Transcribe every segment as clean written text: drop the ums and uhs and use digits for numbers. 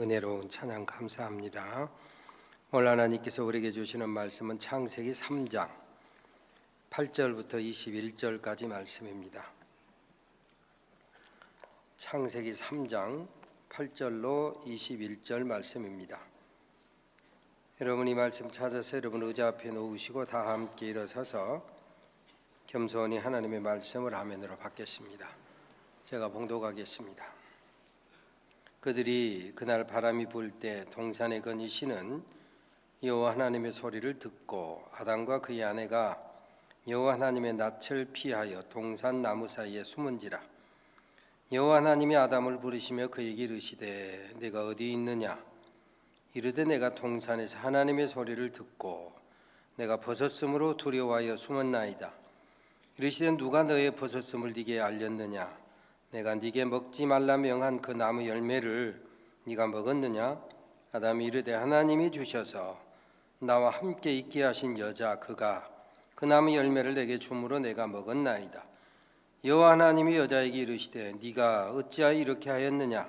은혜로운 찬양 감사합니다. 오늘 하나님께서 우리에게 주시는 말씀은 창세기 3장 8절부터 21절까지 말씀입니다. 창세기 3장 8절로 21절 말씀입니다. 여러분 이 말씀 찾아서 여러분 의자 앞에 놓으시고 다 함께 일어서서 겸손히 하나님의 말씀을 아멘으로 받겠습니다. 제가 봉독하겠습니다. 그들이 그날 바람이 불 때 동산에 거니시는 여호와 하나님의 소리를 듣고 아담과 그의 아내가 여호와 하나님의 낯을 피하여 동산 나무 사이에 숨은지라. 여호와 하나님이 아담을 부르시며 그에게 이르시되 내가 어디 있느냐. 이르되 내가 동산에서 하나님의 소리를 듣고 내가 벗었으므로 두려워하여 숨었나이다. 이르시되 누가 너의 벗었음을 네게 알렸느냐. 내가 네게 먹지 말라 명한 그 나무 열매를 네가 먹었느냐. 아담이 이르되 하나님이 주셔서 나와 함께 있게 하신 여자 그가 그 나무 열매를 내게 주므로 내가 먹었나이다. 여호와 하나님이 여자에게 이르시되 네가 어찌하여 이렇게 하였느냐.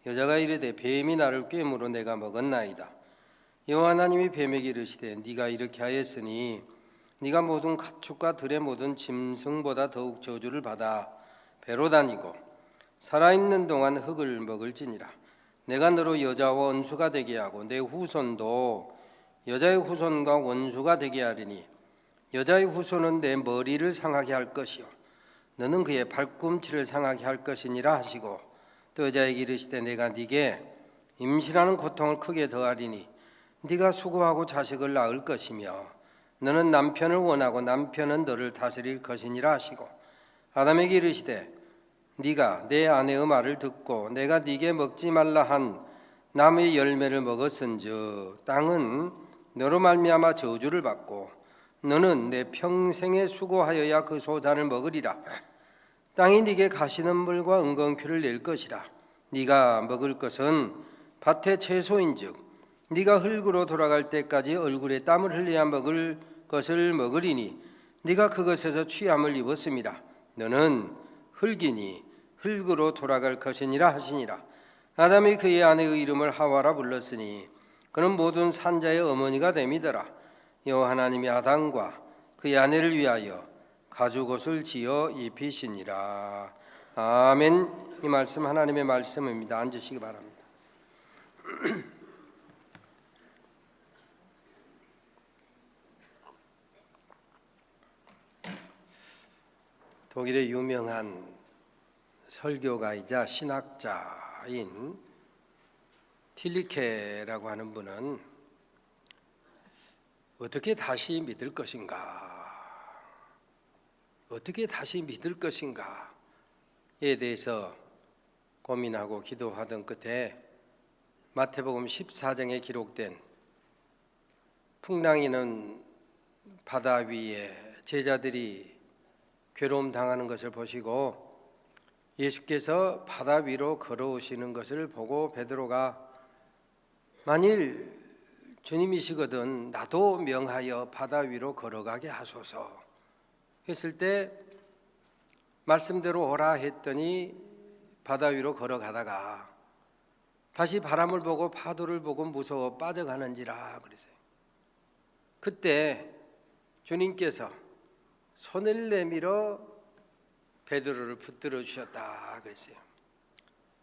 여자가 이르되 뱀이 나를 꿰므로 내가 먹었나이다. 여호와 하나님이 뱀에게 이르시되 네가 이렇게 하였으니 네가 모든 가축과 들의 모든 짐승보다 더욱 저주를 받아 배로 다니고 살아있는 동안 흙을 먹을지니라. 내가 너로 여자와 원수가 되게 하고 내 후손도 여자의 후손과 원수가 되게 하리니 여자의 후손은 내 머리를 상하게 할 것이요 너는 그의 발꿈치를 상하게 할 것이니라 하시고 또 여자에게 이르시되 내가 네게 임신하는 고통을 크게 더하리니 네가 수고하고 자식을 낳을 것이며 너는 남편을 원하고 남편은 너를 다스릴 것이니라 하시고 아담에게 이르시되 네가 내 아내의 말을 듣고 내가 네게 먹지 말라 한 나무의 열매를 먹었은즉 땅은 너로 말미암아 저주를 받고 너는 내 평생에 수고하여야 그 소산을 먹으리라. 땅이 네게 가시는 물과 은건큐를 낼 것이라. 네가 먹을 것은 밭의 채소인즉 네가 흙으로 돌아갈 때까지 얼굴에 땀을 흘려야 먹을 것을 먹으리니 네가 그것에서 취함을 입었음이라. 너는 흙이니 흙으로 돌아갈 것이니라 하시니라. 아담이 그의 아내의 이름을 하와라 불렀으니 그는 모든 산자의 어머니가 됨이더라. 여호와 하나님이 아담과 그의 아내를 위하여 가죽옷을 지어 입히시니라. 아멘. 이 말씀 하나님의 말씀입니다. 앉으시기 바랍니다. 독일의 유명한 설교가이자 신학자인 틸리케라고 하는 분은 어떻게 다시 믿을 것인가, 어떻게 다시 믿을 것인가에 대해서 고민하고 기도하던 끝에 마태복음 14장에 기록된 풍랑이는 바다 위에 제자들이 괴로움 당하는 것을 보시고 예수께서 바다 위로 걸어오시는 것을 보고 베드로가 만일 주님이시거든 나도 명하여 바다 위로 걸어가게 하소서 했을 때 말씀대로 오라 했더니 바다 위로 걸어가다가 다시 바람을 보고 파도를 보고 무서워 빠져가는지라 그랬어요. 그때 주님께서 손을 내밀어 베드로를 붙들어 주셨다 그랬어요.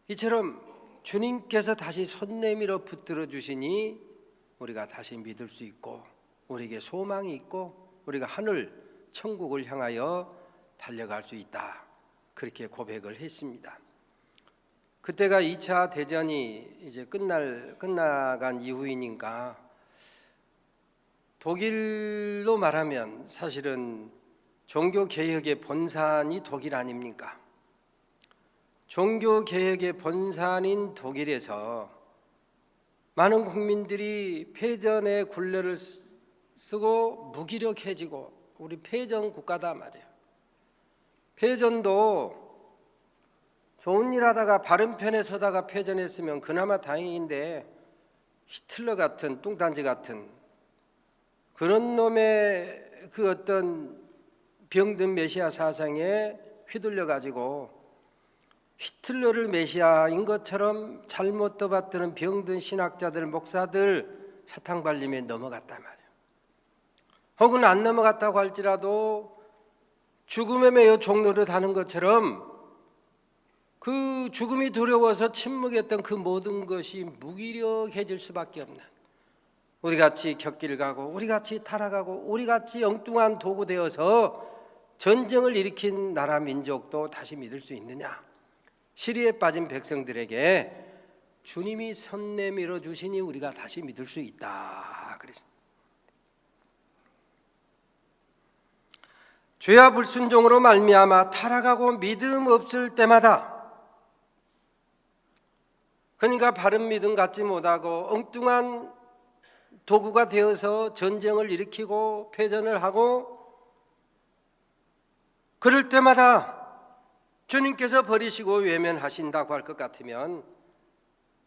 이처럼 주님께서 다시 손 내밀어 붙들어 주시니 우리가 다시 믿을 수 있고 우리에게 소망이 있고 우리가 하늘 천국을 향하여 달려갈 수 있다 그렇게 고백을 했습니다. 그때가 2차 대전이 이제 끝나간 이후이니까 독일로 말하면 사실은 종교개혁의 본산이 독일 아닙니까? 종교개혁의 본산인 독일에서 많은 국민들이 패전의 굴레를 쓰고 무기력해지고 우리 패전 국가다 말이에요. 패전도 좋은 일 하다가 바른 편에 서다가 패전했으면 그나마 다행인데 히틀러 같은 뚱딴지 같은 그런 놈의 그 어떤 병든 메시아 사상에 휘둘려 가지고 히틀러를 메시아인 것처럼 잘못 떠받드는 병든 신학자들, 목사들 사탕 발림에 넘어갔단 말이에요. 혹은 안 넘어갔다고 할지라도 죽음에 매여 종노릇 하는 것처럼 그 죽음이 두려워서 침묵했던 그 모든 것이 무기력해질 수밖에 없는, 우리같이 곁길 가고 우리같이 타락하고 우리같이 엉뚱한 도구 되어서 전쟁을 일으킨 나라 민족도 다시 믿을 수 있느냐? 시리에 빠진 백성들에게 주님이 손 내밀어 주시니 우리가 다시 믿을 수 있다 그랬습니다. 죄와 불순종으로 말미암아 타락하고 믿음 없을 때마다, 그러니까 바른 믿음 갖지 못하고 엉뚱한 도구가 되어서 전쟁을 일으키고 패전을 하고, 그럴 때마다 주님께서 버리시고 외면하신다고 할 것 같으면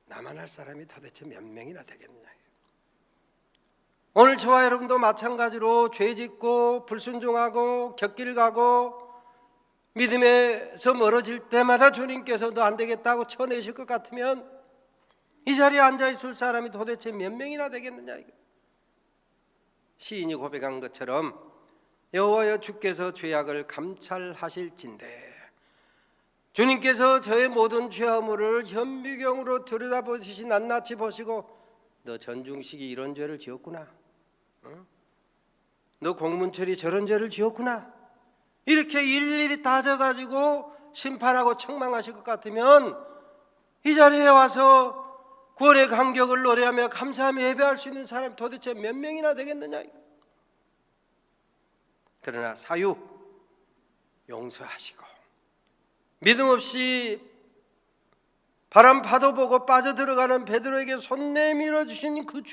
나만 할 사람이 도대체 몇 명이나 되겠느냐. 오늘 저와 여러분도 마찬가지로 죄 짓고 불순종하고 곁길 가고 믿음에서 멀어질 때마다 주님께서 너 안 되겠다고 쳐내실 것 같으면 이 자리에 앉아 있을 사람이 도대체 몇 명이나 되겠느냐. 시인이 고백한 것처럼 여호와여 주께서 죄악을 감찰하실진대, 주님께서 저의 모든 죄악물을 현미경으로 들여다보시시 낱낱이 보시고 너 전중식이 이런 죄를 지었구나, 너 공문철이 저런 죄를 지었구나, 이렇게 일일이 따져가지고 심판하고 책망하실 것 같으면 이 자리에 와서 구원의 감격을 노래하며 감사하며 예배할 수 있는 사람이 도대체 몇 명이나 되겠느냐. 그러나 사유 용서하시고 믿음 없이 바람 파도 보고 빠져들어가는 베드로에게 손 내밀어 주신 그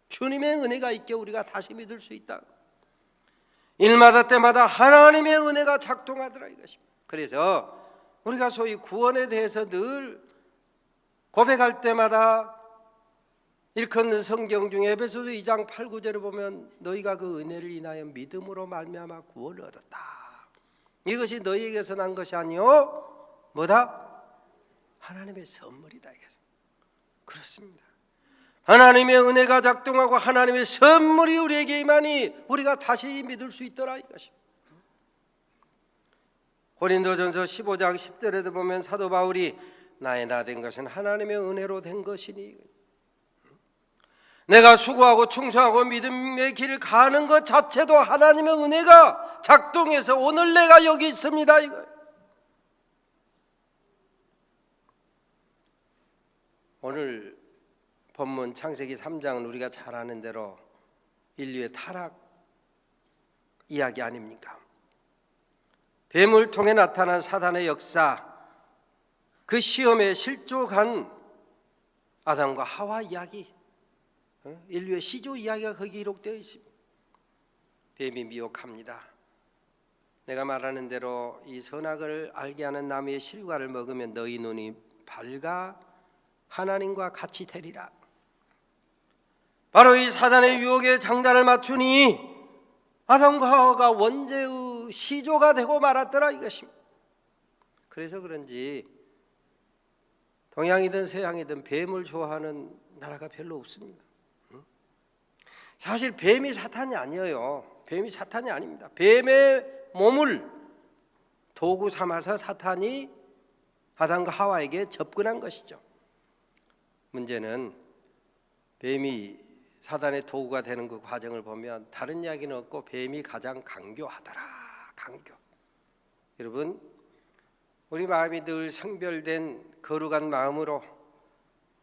주님의 은혜가 있게 우리가 다시 믿을 수 있다. 일마다 때마다 하나님의 은혜가 작동하더라 이것입니다. 그래서 우리가 소위 구원에 대해서 늘 고백할 때마다 일컫는 성경 중에 에베소서 2장 8, 9절을 보면 너희가 그 은혜를 인하여 믿음으로 말미암아 구원을 얻었다. 이것이 너희에게서 난 것이 아니요 뭐다? 하나님의 선물이다. 그렇습니다. 하나님의 은혜가 작동하고 하나님의 선물이 우리에게 임하니 우리가 다시 믿을 수 있더라 이것입니다. 고린도전서 15장 10절에도 보면 사도 바울이 나의 나 된 것은 하나님의 은혜로 된 것이니, 내가 수고하고 충성하고 믿음의 길을 가는 것 자체도 하나님의 은혜가 작동해서 오늘 내가 여기 있습니다. 이거. 오늘 본문 창세기 3장은 우리가 잘 아는 대로 인류의 타락 이야기 아닙니까? 뱀을 통해 나타난 사단의 역사, 그 시험에 실족한 아담과 하와 이야기, 인류의 시조 이야기가 거기 기록되어 있습니다. 뱀이 미혹합니다. 내가 말하는 대로 이 선악을 알게 하는 나무의 실과를 먹으면 너희 눈이 밝아 하나님과 같이 되리라. 바로 이 사단의 유혹에 장단을 맞추니 아담과 하와가 원죄의 시조가 되고 말았더라 이것입니다. 그래서 그런지 동양이든 서양이든 뱀을 좋아하는 나라가 별로 없습니다. 사실 뱀이 사탄이 아니에요. 뱀이 사탄이 아닙니다. 뱀의 몸을 도구 삼아서 사탄이 아담과 하와에게 접근한 것이죠. 문제는 뱀이 사단의 도구가 되는 그 과정을 보면 다른 이야기는 없고 뱀이 가장 강교하더라. 강교. 여러분, 우리 마음이 늘 성별된 거룩한 마음으로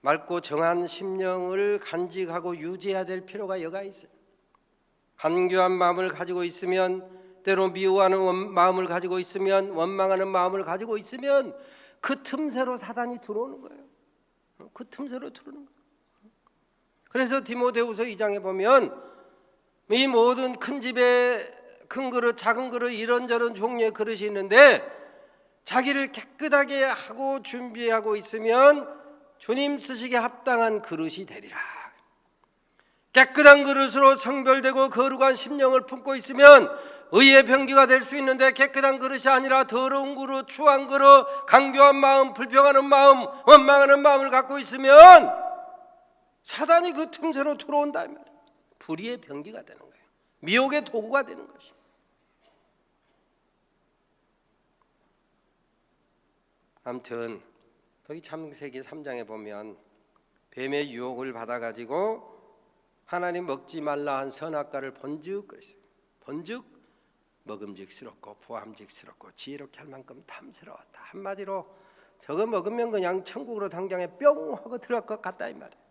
맑고 정한 심령을 간직하고 유지해야 될 필요가 여가 있어요. 간교한 마음을 가지고 있으면, 때로 미워하는 마음을 가지고 있으면, 원망하는 마음을 가지고 있으면 그 틈새로 사단이 들어오는 거예요. 그 틈새로 들어오는 거예요. 그래서 디모데후서 2장에 보면 이 모든 큰 집에 큰 그릇, 작은 그릇, 이런저런 종류의 그릇이 있는데 자기를 깨끗하게 하고 준비하고 있으면 주님 쓰시기에 합당한 그릇이 되리라. 깨끗한 그릇으로 성별되고 거룩한 심령을 품고 있으면 의의 병기가 될 수 있는데 깨끗한 그릇이 아니라 더러운 그릇, 추한 그릇, 강교한 마음, 불평하는 마음, 원망하는 마음을 갖고 있으면 사단이 그 틈새로 들어온다 이 말이에요. 불의의 병기가 되는 거예요. 미혹의 도구가 되는 것이에요. 아무튼 거기 창세기 3장에 보면 뱀의 유혹을 받아가지고 하나님 먹지 말라 한 선악과를 본즉 그랬어요. 본즉 먹음직스럽고 보암직스럽고 지혜롭게 할 만큼 탐스러웠다. 한마디로 저거 먹으면 그냥 천국으로 당장에 뿅 하고 들어갈 것 같다 이 말이에요.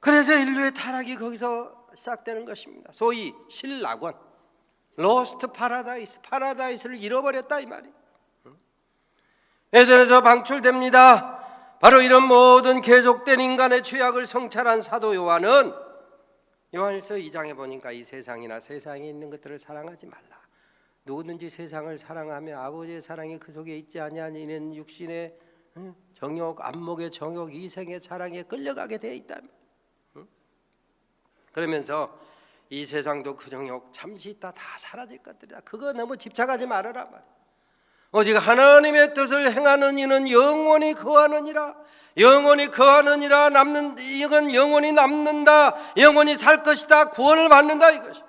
그래서 인류의 타락이 거기서 시작되는 것입니다. 소위 실낙원, 로스트 파라다이스, 파라다이스를 잃어버렸다 이 말이에요. 에덴에서 방출됩니다. 바로 이런 모든 계속된 인간의 죄악을 성찰한 사도 요한은 요한일서 2장에 보니까 이 세상이나 세상에 있는 것들을 사랑하지 말라. 누구든지 세상을 사랑하며 아버지의 사랑이 그 속에 있지 아니하니 이는 육신의 정욕, 안목의 정욕, 이생의 자랑에 끌려가게 되어 있다. 그러면서 이 세상도 그 정욕 잠시 있다 다 사라질 것들이다. 그거 너무 집착하지 말아라 말이야. 오직 하나님의 뜻을 행하는 이는 영원히 거하느니라. 영원히 거하느니라. 이건 영원히 남는다. 영원히 살 것이다. 구원을 받는다 이것이.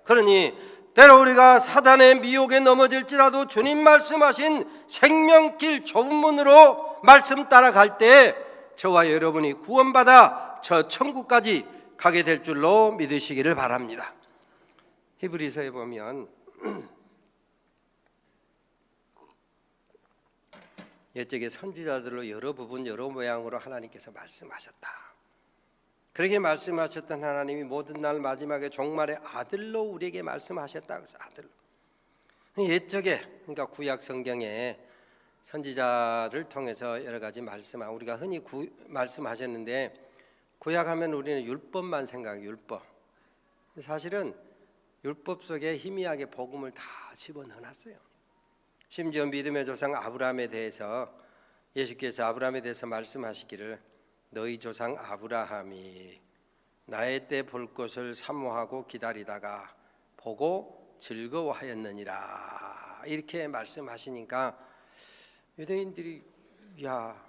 그러니 때로 우리가 사단의 미혹에 넘어질지라도 주님 말씀하신 생명길 좁은 문으로 말씀 따라갈 때 저와 여러분이 구원받아 저 천국까지 가게 될 줄로 믿으시기를 바랍니다. 히브리서에 보면 옛적에 선지자들로 여러 부분 여러 모양으로 하나님께서 말씀하셨다. 그렇게 말씀하셨던 하나님이 모든 날 마지막에 종말의 아들로 우리에게 말씀하셨다. 그래서 아들로. 옛적에 그러니까 구약 성경에 선지자를 통해서 여러 가지 우리가 흔히 말씀하셨는데 구약하면 우리는 율법만 생각해요. 율법. 사실은 율법 속에 희미하게 복음을 다 집어넣어놨어요. 심지어 믿음의 조상 아브라함에 대해서 예수께서 아브라함에 대해서 말씀하시기를 너희 조상 아브라함이 나의 때 볼 것을 사모하고 기다리다가 보고 즐거워하였느니라 이렇게 말씀하시니까 유대인들이 야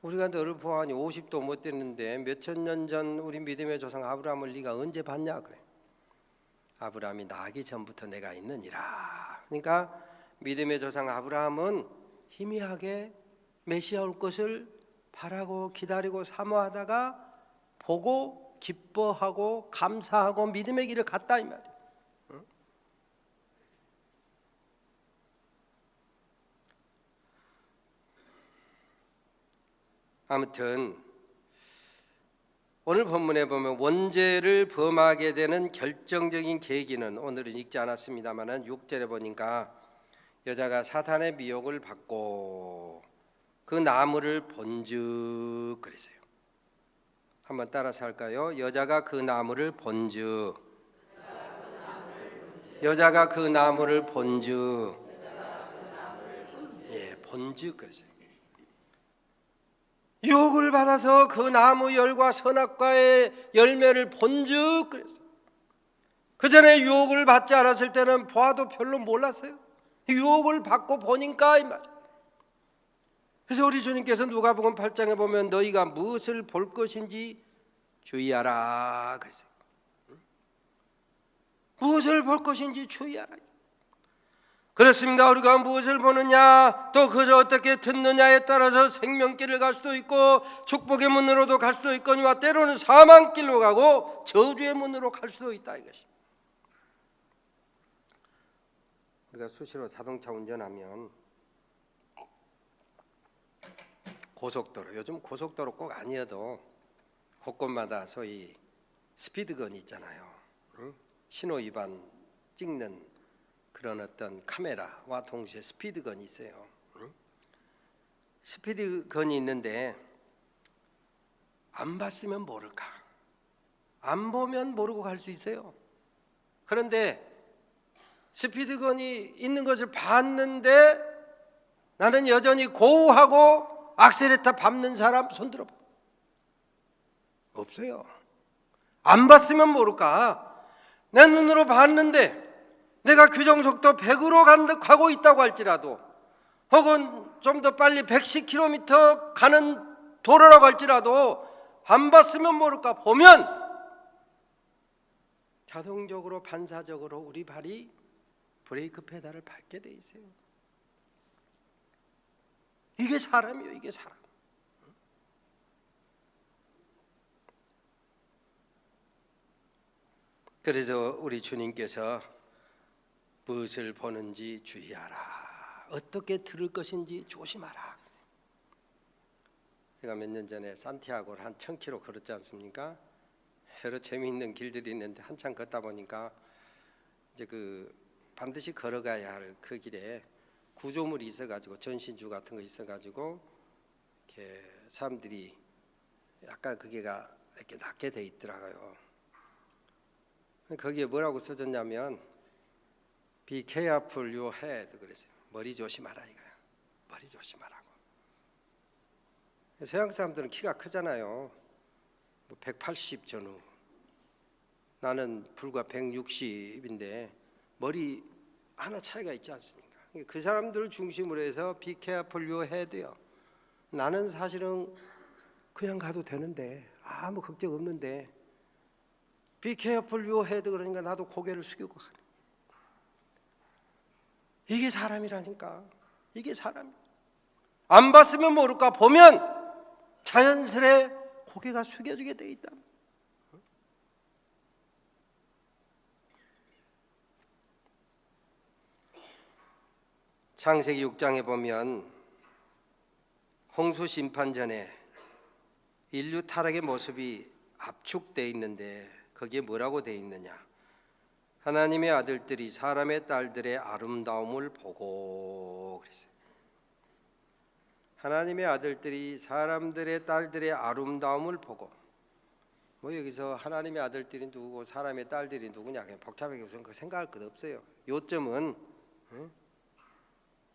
우리가 너를 보아하니 50도 못 됐는데 몇천 년 전 우리 믿음의 조상 아브라함을 네가 언제 봤냐 그래. 아브라함이 나기 전부터 내가 있느니라. 그러니까 믿음의 조상 아브라함은 희미하게 메시아 올 것을 바라고 기다리고 사모하다가 보고 기뻐하고 감사하고 믿음의 길을 갔다 이 말이에요. 아무튼 오늘 본문에 보면 원죄를 범하게 되는 결정적인 계기는 오늘은 읽지 않았습니다만 6절에 보니까 여자가 사탄의 미혹을 받고 그 나무를 본즉 그랬어요. 한번 따라서 할까요? 여자가 그 나무를 본즉 여자가 그 나무를 본즉 예, 본즉 그랬어요. 유혹을 받아서 그 나무 열과 선악과의 열매를 본즉 그랬어요. 그 전에 유혹을 받지 않았을 때는 보아도 별로 몰랐어요. 유혹을 받고 보니까 이 말. 그래서 우리 주님께서 누가복음 8장에 보면 너희가 무엇을 볼 것인지 주의하라 그랬어요. 무엇을 볼 것인지 주의하라. 그렇습니다. 우리가 무엇을 보느냐 또 그저 어떻게 듣느냐에 따라서 생명길을 갈 수도 있고 축복의 문으로도 갈 수도 있거니와 때로는 사망길로 가고 저주의 문으로 갈 수도 있다 이것이. 우리가 수시로 자동차 운전하면 고속도로 요즘 고속도로 꼭 아니어도 곳곳마다 소위 스피드건이 있잖아요. 신호 위반 찍는 그런 어떤 카메라와 동시에 스피드건이 있어요. 스피드건이 있는데 안 봤으면 모를까? 안 보면 모르고 갈 수 있어요. 그런데 스피드건이 있는 것을 봤는데 나는 여전히 고우하고 악셀레터 밟는 사람 손 들어봐. 없어요. 안 봤으면 모를까? 내 눈으로 봤는데 내가 규정속도 100으로 가고 있다고 할지라도, 혹은 좀 더 빨리 110km 가는 도로라고 할지라도 안 봤으면 모를까 보면 자동적으로 반사적으로 우리 발이 브레이크 페달을 밟게 돼 있어요. 이게 사람이에요. 이게 사람. 그래서 우리 주님께서 무엇을 보는지 주의하라, 어떻게 들을 것인지 조심하라. 제가 몇 년 전에 산티아고를 한 1000km 걸었지 않습니까? 여러 재미있는 길들이 있는데 한참 걷다 보니까 이제 반드시 걸어가야 할 그 길에 구조물이 있어가지고, 전신주 같은 거 있어가지고 이렇게 사람들이 약간 그게가 이렇게 낮게 돼 있더라고요. 거기에 뭐라고 써졌냐면 Be careful your head 그랬어요. 머리 조심하라 이거야. 머리 조심하라고. 서양 사람들은 키가 크잖아요. 180 전후. 나는 불과 160인데 머리 하나 차이가 있지 않습니까? 그 사람들을 중심으로 해서 Be careful your head요. 나는 사실은 그냥 가도 되는데, 아무 걱정 없는데 Be careful your head 그러니까 나도 고개를 숙이고 가는. 이게 사람이라니까. 이게 사람. 안 봤으면 모를까 보면 자연스레 고개가 숙여지게 돼 있다. 창세기 6장에 보면 홍수 심판 전에 인류 타락의 모습이 압축되어 있는데 거기에 뭐라고 되어 있느냐? 하나님의 아들들이 사람의 딸들의 아름다움을 보고 그랬어요. 하나님의 아들들이 사람들의 딸들의 아름다움을 보고, 뭐 여기서 하나님의 아들들이 누구고 사람의 딸들이 누구냐 그냥 복잡하게 우선 그 생각할 것 없어요. 요점은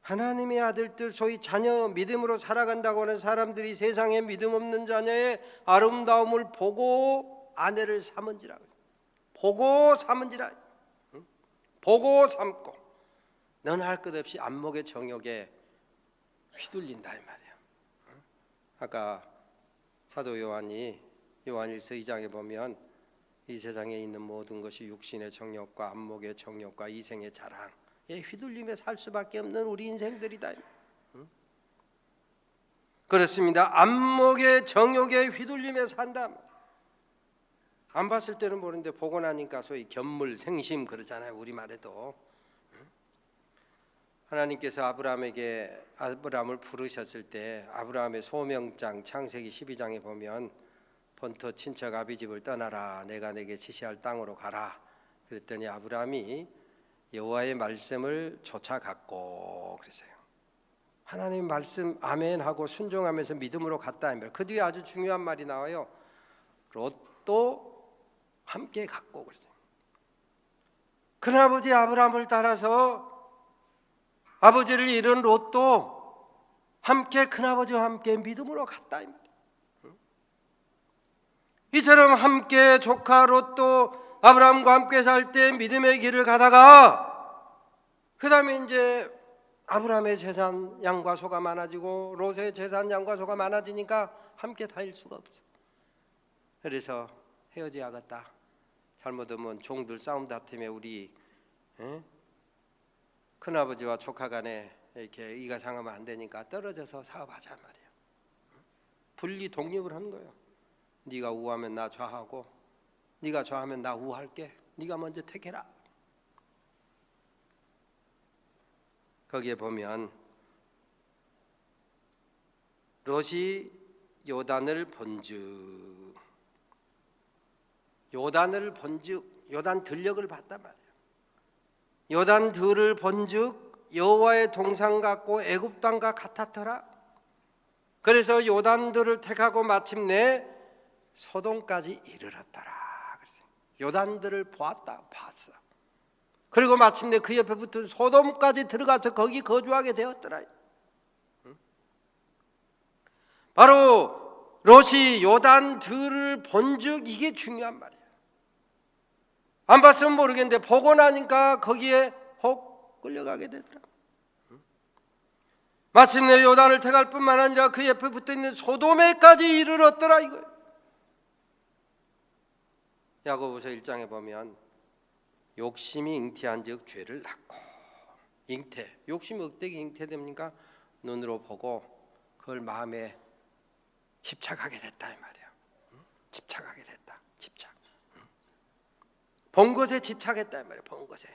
하나님의 아들들, 소위 자녀, 믿음으로 살아간다고 하는 사람들이 세상에 믿음 없는 자녀의 아름다움을 보고 아내를 삼은지라. 보고 삼은지라. 보고 삼고 너는 할 것 없이 안목의 정욕에 휘둘린다 이 말이야. 아까 사도 요한이 요한일서 2장에 보면 이 세상에 있는 모든 것이 육신의 정욕과 안목의 정욕과 이생의 자랑, 휘둘림에 살 수밖에 없는 우리 인생들이다. 그렇습니다. 안목의 정욕에 휘둘림에 산다. 안 봤을 때는 모르는데 보고 나니까 소위 견물생심 그러잖아요. 우리말에도. 하나님께서 아브라함을 부르셨을 때 아브라함의 소명장 창세기 12장에 보면 본토 친척 아비집을 떠나라, 내가 내게 지시할 땅으로 가라 그랬더니 아브라함이 여호와의 말씀을 쫓아갔고 그랬어요. 하나님 말씀 아멘 하고 순종하면서 믿음으로 갔다. 그 뒤에 아주 중요한 말이 나와요. 롯도 함께 갔고 그랬어요. 큰아버지 아브라함을 따라서 아버지를 잃은 롯도 함께 큰아버지와 함께 믿음으로 갔다. 이처럼 함께 조카 롯도 아브라함과 함께 살 때 믿음의 길을 가다가 그 다음에 이제 아브라함의 재산 양과 소가 많아지고 롯의 재산 양과 소가 많아지니까 함께 다닐 수가 없어. 그래서 헤어져야겠다. 잘못하면 종들 싸움 다툼에 우리 큰아버지와 조카 간에 이렇게 이가 상하면 안 되니까 떨어져서 사업하자 말이에요. 분리 독립을 한 거예요. 네가 우하면 나 좌하고 네가 좌하면 나 우할게. 네가 먼저 택해라. 거기에 보면 롯이 요단을 본즉 요단 들녘을 봤단 말이에요. 요단 들을 본즉 여호와의 동산 같고 애굽 땅과 같았더라. 그래서 요단들을 택하고 마침내 소돔까지 이르렀더라. 요단들을 봤어. 그리고 마침내 그 옆에 붙은 소돔까지 들어가서 거기 거주하게 되었더라. 바로 롯이 요단 들을 본즉 이게 중요한 말이에요. 안 봤으면 모르겠는데 보고 나니까 거기에 혹 끌려가게 되더라. 마침내 요단을 태갈 뿐만 아니라 그 옆에 붙어있는 소돔에까지 이르렀더라 이거예요. 야고보서 1장에 보면 욕심이 잉태한 즉 죄를 낳고, 잉태, 욕심이 어떻게 잉태됩니까? 눈으로 보고 그걸 마음에 집착하게 됐다 이 말이야. 집착하게 됐다. 집착. 본 것에 집착했다 이 말이야. 본 것에.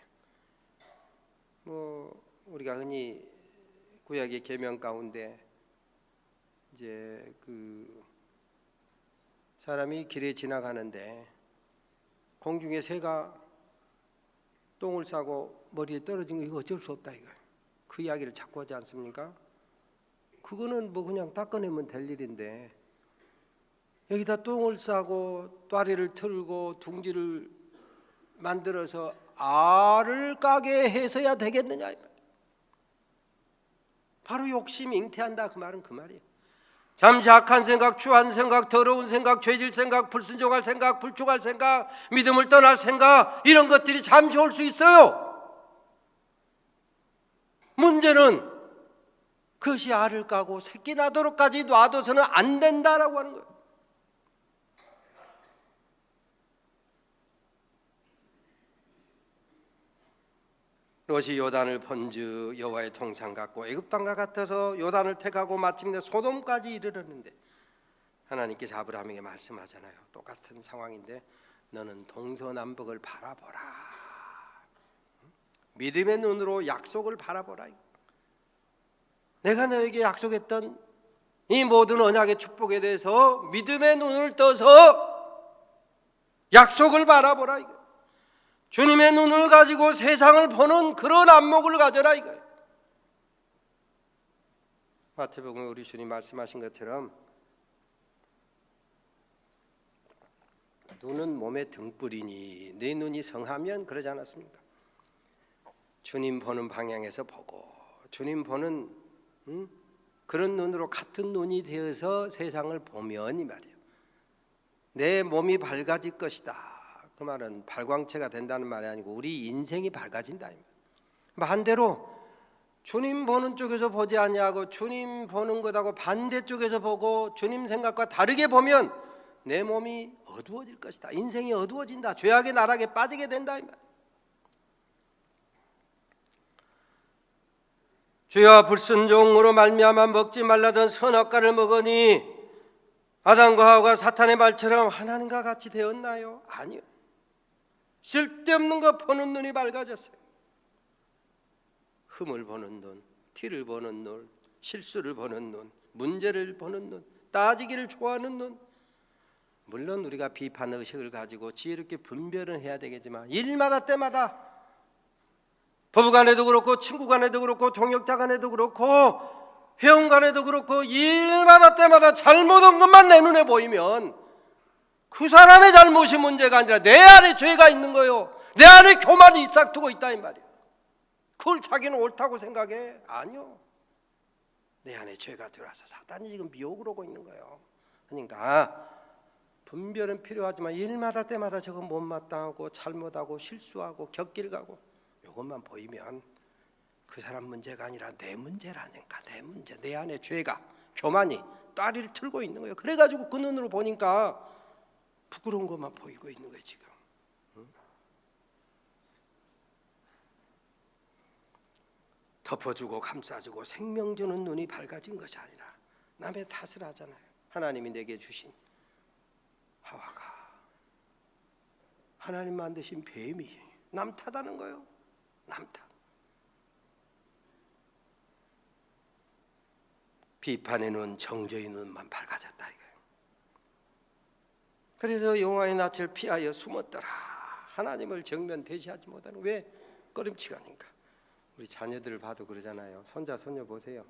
우리가 흔히 구약의 계명 가운데 이제 그 사람이 길에 지나가는데 공중에 새가 똥을 싸고 머리에 떨어진 거 이거 어쩔 수 없다 이거. 그 이야기를 자꾸 하지 않습니까? 그거는 뭐 그냥 닦아내면 될 일인데 여기다 똥을 싸고 또아리를 틀고 둥지를 만들어서 알을 까게 해서야 되겠느냐. 바로 욕심이 잉태한다 그 말은 그 말이에요. 잠시 악한 생각, 추한 생각, 더러운 생각, 죄질 생각, 불순종할 생각, 불충할 생각, 믿음을 떠날 생각, 이런 것들이 잠시 올 수 있어요. 문제는 그것이 알을 까고 새끼 나도록까지 놔둬서는 안 된다라고 하는 거예요. 롯이 요단을 본즉 여호와의 동산 같고 애굽 땅과 같아서 요단을 택하고 마침내 소돔까지 이르렀는데, 하나님께서 아브라함에게 말씀하잖아요. 똑같은 상황인데 너는 동서남북을 바라보라. 믿음의 눈으로 약속을 바라보라. 내가 너에게 약속했던 이 모든 언약의 축복에 대해서 믿음의 눈을 떠서 약속을 바라보라. 주님의 눈을 가지고 세상을 보는 그런 안목을 가져라 이거예요. 마태복음에 우리 주님 말씀하신 것처럼 눈은 몸의 등불이니 네 눈이 성하면, 그러지 않았습니까? 주님 보는 방향에서 보고 주님 보는 그런 눈으로 같은 눈이 되어서 세상을 보면 이 말이에요. 내 몸이 밝아질 것이다. 그 말은 발광체가 된다는 말이 아니고 우리 인생이 밝아진다. 반대로 주님 보는 쪽에서 보지 아니하고 주님 보는 것하고 반대쪽에서 보고 주님 생각과 다르게 보면 내 몸이 어두워질 것이다. 인생이 어두워진다. 죄악의 나락에 빠지게 된다. 죄와 불순종으로 말미암아 먹지 말라던 선악과를 먹으니 아담과 하와가 사탄의 말처럼 하나님과 같이 되었나요? 아니요. 쓸데없는 거 보는 눈이 밝아졌어요. 흠을 보는 눈, 티를 보는 눈, 실수를 보는 눈, 문제를 보는 눈, 따지기를 좋아하는 눈. 물론 우리가 비판 의식을 가지고 지혜롭게 분별은 해야 되겠지만 일마다 때마다 부부간에도 그렇고 친구간에도 그렇고 동역자간에도 그렇고 회원간에도 그렇고 일마다 때마다 잘못한 것만 내 눈에 보이면 그 사람의 잘못이 문제가 아니라 내 안에 죄가 있는 거예요. 내 안에 교만이 싹트고 있다 이 말이에요. 그걸 자기는 옳다고 생각해? 아니요. 내 안에 죄가 들어와서 사단이 지금 미혹을 오고 있는 거예요. 그러니까 분별은 필요하지만 일마다 때마다 저거 못마땅하고 잘못하고 실수하고 곁길 가고 이것만 보이면 그 사람 문제가 아니라 내 문제라니까. 내 문제, 내 안에 죄가, 교만이 따리를 틀고 있는 거예요. 그래가지고 그 눈으로 보니까 부끄러운 것만 보이고 있는 거예요 지금. 덮어주고 감싸주고 생명 주는 눈이 밝아진 것이 아니라 남의 탓을 하잖아요. 하나님이 내게 주신 하와가 하나님 만드신 뱀이 남 탓하는 거예요. 남 탓. 비판의 눈, 정죄의 눈만 밝아졌다 이거예요. 그래서 여호와의 낯을 피하여 숨었더라. 하나님을 정면 대시하지 못하는, 왜? 꺼림칙 아닌가. 우리 자녀들을 봐도 그러잖아요. 손자 손녀 보세요.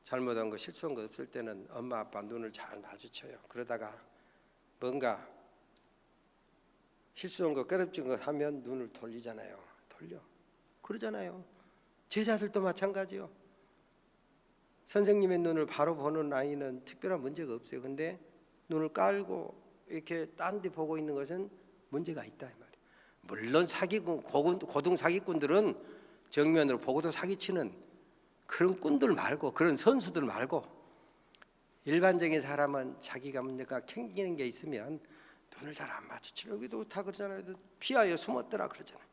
잘못한 거 실수한 거 없을 때는 엄마 아빠 눈을 잘 마주쳐요. 그러다가 뭔가 실수한 거 꺼림칙 거 하면 눈을 돌리잖아요. 돌려. 그러잖아요. 제자들도 마찬가지요. 선생님의 눈을 바로 보는 아이는 특별한 문제가 없어요. 근데 눈을 깔고 이렇게 딴 데 보고 있는 것은 문제가 있다 이 말이에요. 물론 고등 사기꾼들은 정면으로 보고도 사기치는 그런 꾼들 말고, 그런 선수들 말고, 일반적인 사람은 자기가 문제가 캥기는 게 있으면 눈을 잘 안 마주치고, 여기도 다 그러잖아요. 피하여 숨었더라 그러잖아요.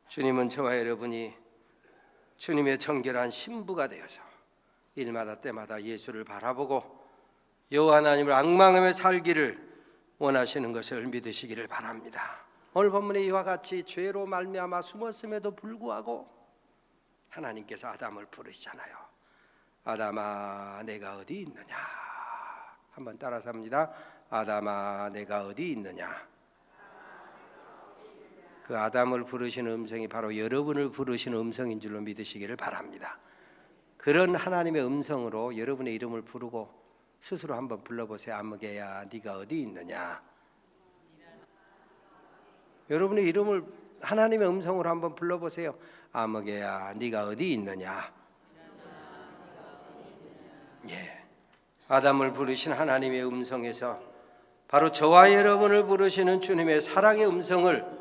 주님은 저와 여러분이 주님의 정결한 신부가 되어서 일마다 때마다 예수를 바라보고 여호와 하나님을 앙망하며 살기를 원하시는 것을 믿으시기를 바랍니다. 오늘 본문에 이와 같이 죄로 말미암아 숨었음에도 불구하고 하나님께서 아담을 부르시잖아요. 아담아 내가 어디 있느냐. 한번 따라서 합니다. 아담아 내가 어디 있느냐. 그 아담을 부르시는 음성이 바로 여러분을 부르시는 음성인 줄로 믿으시기를 바랍니다. 그런 하나님의 음성으로 여러분의 이름을 부르고 스스로 한번 불러보세요. 아무개야 네가 어디 있느냐. 여러분의 이름을 하나님의 음성으로 한번 불러보세요. 아무개야 네가 어디 있느냐. 예, 아담을 부르신 하나님의 음성에서 바로 저와 여러분을 부르시는 주님의 사랑의 음성을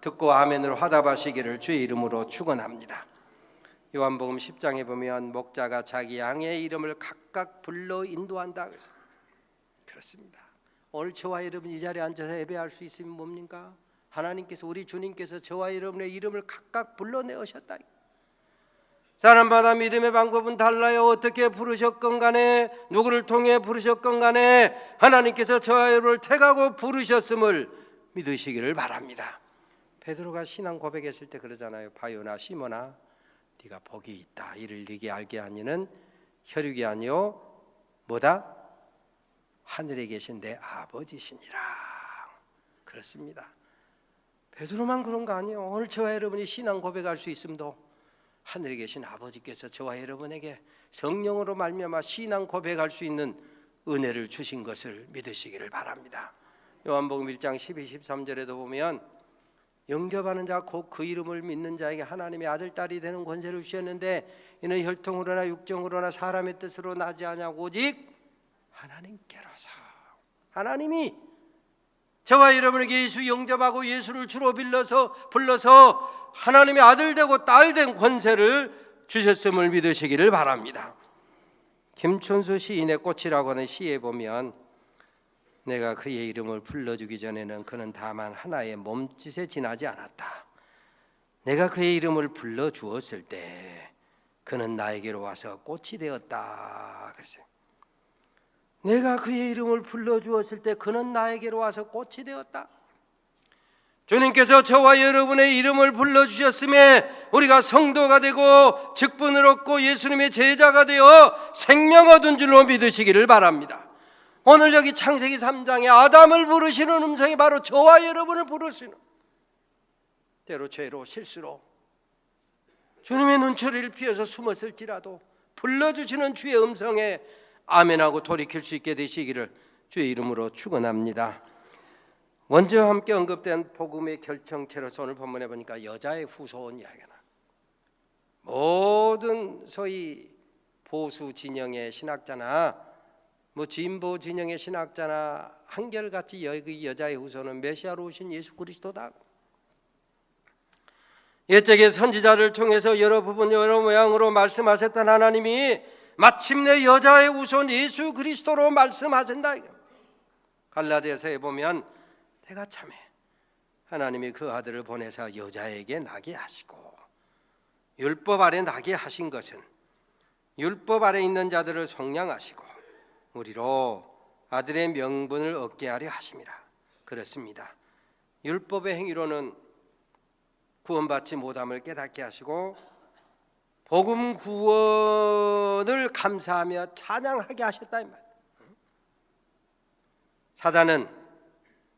듣고 아멘으로 화답하시기를 주의 이름으로 축원합니다. 요한복음 10장에 보면 목자가 자기 양의 이름을 각각 불러 인도한다. 그래서 그렇습니다. 오늘 저와 여러분 이 자리에 앉아서 예배할 수 있으면 뭡니까? 하나님께서, 우리 주님께서 저와 여러분의 이름을 각각 불러내셨다. 사람마다 믿음의 방법은 달라요. 어떻게 부르셨건 간에, 누구를 통해 부르셨건 간에 하나님께서 저와 여러분을 택하고 부르셨음을 믿으시기를 바랍니다. 베드로가 신앙 고백했을 때 그러잖아요. 바요나 시몬아 네가 복이 있다. 이를 네게 알게 하니는 혈육이 아니요 뭐다? 하늘에 계신 내 아버지시니라. 그렇습니다. 베드로만 그런 거 아니에요. 오늘 저와 여러분이 신앙 고백할 수 있음도 하늘에 계신 아버지께서 저와 여러분에게 성령으로 말미암아 신앙 고백할 수 있는 은혜를 주신 것을 믿으시기를 바랍니다. 요한복음 1장 12, 13절에도 보면 영접하는 자 곧 그 이름을 믿는 자에게 하나님의 아들 딸이 되는 권세를 주셨는데 이는 혈통으로나 육정으로나 사람의 뜻으로 나지 아니하고 오직 하나님께로서. 하나님이 저와 여러분에게 예수 영접하고 예수를 주로 불러서 하나님의 아들 되고 딸 된 권세를 주셨음을 믿으시기를 바랍니다. 김춘수 시인의 꽃이라고 하는 시에 보면 내가 그의 이름을 불러주기 전에는 그는 다만 하나의 몸짓에 지나지 않았다. 내가 그의 이름을 불러주었을 때 그는 나에게로 와서 꽃이 되었다. 그랬어요. 내가 그의 이름을 불러주었을 때 그는 나에게로 와서 꽃이 되었다. 주님께서 저와 여러분의 이름을 불러주셨음에 우리가 성도가 되고 직분을 얻고 예수님의 제자가 되어 생명 얻은 줄로 믿으시기를 바랍니다. 오늘 여기 창세기 3장에 아담을 부르시는 음성이 바로 저와 여러분을 부르시는, 때로 죄로 실수로 주님의 눈초리를 피해서 숨었을지라도 불러주시는 주의 음성에 아멘하고 돌이킬 수 있게 되시기를 주의 이름으로 축원합니다. 먼저 함께 언급된 복음의 결정체로서 오늘 본문에 보니까 여자의 후손 이야기가 나. 모든 소위 보수 진영의 신학자나 진보 진영의 신학자나 한결같이 여기 여자의 후손은 메시아로 오신 예수 그리스도다. 옛적의 선지자를 통해서 여러 부분 여러 모양으로 말씀하셨던 하나님이 마침내 여자의 후손 예수 그리스도로 말씀하신다. 갈라디아서에 보면 내가 참해 하나님이 그 아들을 보내서 여자에게 나게 하시고 율법 아래 나게 하신 것은 율법 아래 있는 자들을 속량하시고 우리로 아들의 명분을 얻게 하려 하심이라. 그렇습니다. 율법의 행위로는 구원받지 못함을 깨닫게 하시고 복음 구원을 감사하며 찬양하게 하셨다 이 말. 사단은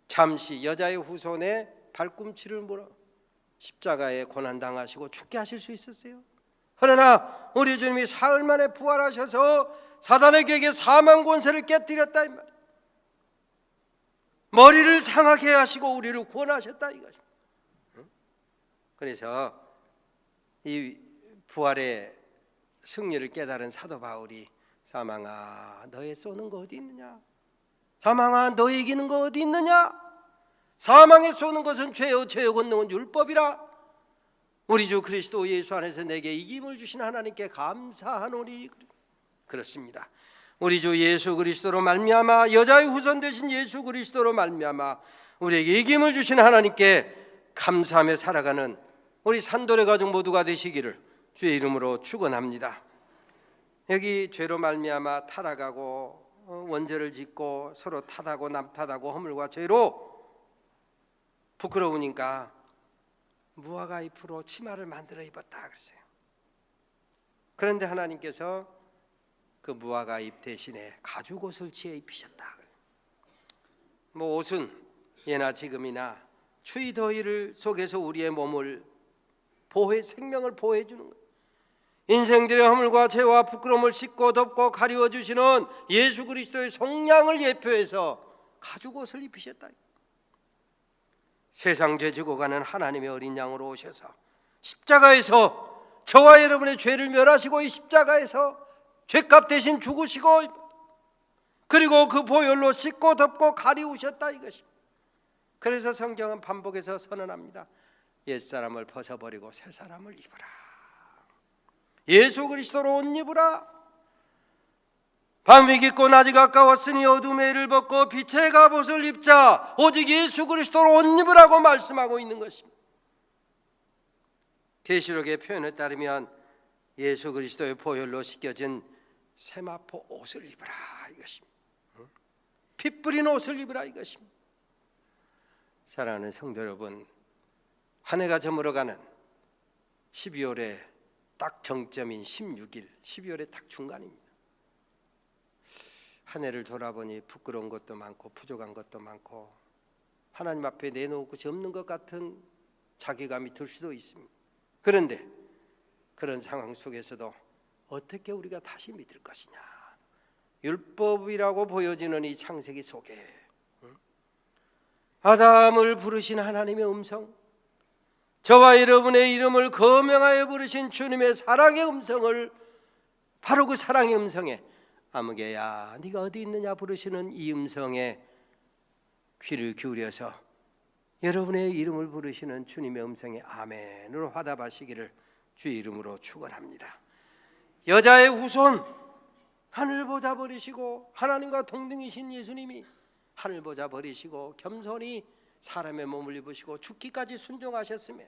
잠시 여자의 후손의 발꿈치를 물어 십자가에 고난당하시고 죽게 하실 수 있었어요. 그러나 우리 주님이 사흘 만에 부활하셔서 사단에게 사망 권세를 깨뜨렸다 이 말. 머리를 상하게 하시고 우리를 구원하셨다 이거죠. 그래서 이 부활의 승리를 깨달은 사도 바울이 사망아 너의 쏘는 거 어디 있느냐? 사망아 너희 이기는 거 어디 있느냐? 사망에 쏘는 것은 죄요 죄요 권능은 율법이라. 우리 주 그리스도 예수 안에서 내게 이김을 주신 하나님께 감사하노니. 그렇습니다. 우리 주 예수 그리스도로 말미암아, 여자의 후손 되신 예수 그리스도로 말미암아 우리에게 이김을 주신 하나님께 감사하며 살아가는 우리 산돌의 가족 모두가 되시기를 주의 이름으로 축원합니다. 여기 죄로 말미암아 타락하고 원죄를 짓고 서로 탓하고 남 탓하고 허물과 죄로 부끄러우니까 무화과 잎으로 치마를 만들어 입었다 그랬어요. 그런데 하나님께서 그 무화과 잎 대신에 가죽옷을 지어 입히셨다. 뭐 옷은 예나 지금이나 추위 더위를 속에서 우리의 몸을 생명을 보호해 주는 거예요. 인생들의 허물과 죄와 부끄러움을 씻고 덮고 가리워 주시는 예수 그리스도의 속량을 예표해서 가죽옷을 입히셨다. 세상 죄 지고 가는 하나님의 어린 양으로 오셔서 십자가에서 저와 여러분의 죄를 멸하시고 이 십자가에서 죄값 대신 죽으시고 그리고 그 보혈로 씻고 덮고 가리우셨다 이것입니다. 그래서 성경은 반복해서 선언합니다. 옛사람을 벗어버리고 새사람을 입으라. 예수 그리스도로 옷 입으라. 밤이 깊고 낮이 가까웠으니 어둠의 일을 벗고 빛의 갑옷을 입자. 오직 예수 그리스도로 옷 입으라고 말씀하고 있는 것입니다. 계시록의 표현에 따르면 예수 그리스도의 보혈로 씻겨진 세마포 옷을 입으라 이것입니다. 피 뿌린 옷을 입으라 이것입니다. 사랑하는 성도 여러분, 한 해가 저물어가는 12월에 딱 정점인 16일, 12월의 딱 중간입니다. 한 해를 돌아보니 부끄러운 것도 많고 부족한 것도 많고 하나님 앞에 내놓을 것이 없는 것 같은 자괴감이 들 수도 있습니다. 그런데 그런 상황 속에서도 어떻게 우리가 다시 믿을 것이냐? 율법이라고 보여지는 이 창세기 속에 아담을 부르신 하나님의 음성, 저와 여러분의 이름을 거명하여 부르신 주님의 사랑의 음성을, 바로 그 사랑의 음성에 아무개야 네가 어디 있느냐 부르시는 이 음성에 귀를 기울여서 여러분의 이름을 부르시는 주님의 음성에 아멘으로 화답하시기를 주의 이름으로 축원합니다. 여자의 후손, 하늘 보자 버리시고 하나님과 동등이신 예수님이 하늘 보자 버리시고 겸손히 사람의 몸을 입으시고 죽기까지 순종하셨으며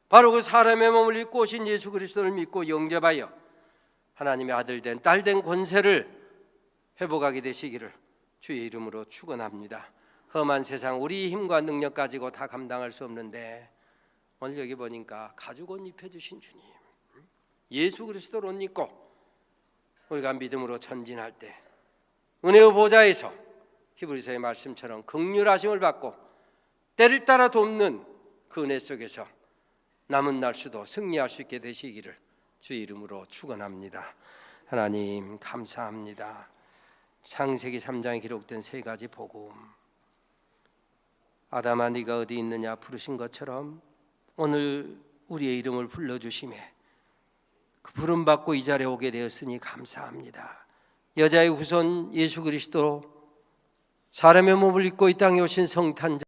바로 그 사람의 몸을 입고 오신 예수 그리스도를 믿고 영접하여 하나님의 아들 된 딸 된 권세를 회복하게 되시기를 주의 이름으로 축원합니다. 험한 세상 우리 힘과 능력 가지고 다 감당할 수 없는데 오늘 여기 보니까 가죽옷 입혀주신 주님, 예수 그리스도를 옷 입고 우리가 믿음으로 전진할 때 은혜의 보좌에서 히브리서의 말씀처럼 긍휼하심을 받고 때를 따라 돕는 그 은혜 속에서 남은 날 수도 승리할 수 있게 되시기를 주의 이름으로 축원합니다. 하나님 감사합니다. 창세기 3장에 기록된 세 가지 복음, 아담아 네가 어디 있느냐 부르신 것처럼 오늘 우리의 이름을 불러주심에 그 부름받고 이 자리에 오게 되었으니 감사합니다. 여자의 후손 예수 그리스도 사람의 몸을 입고 이 땅에 오신 성탄자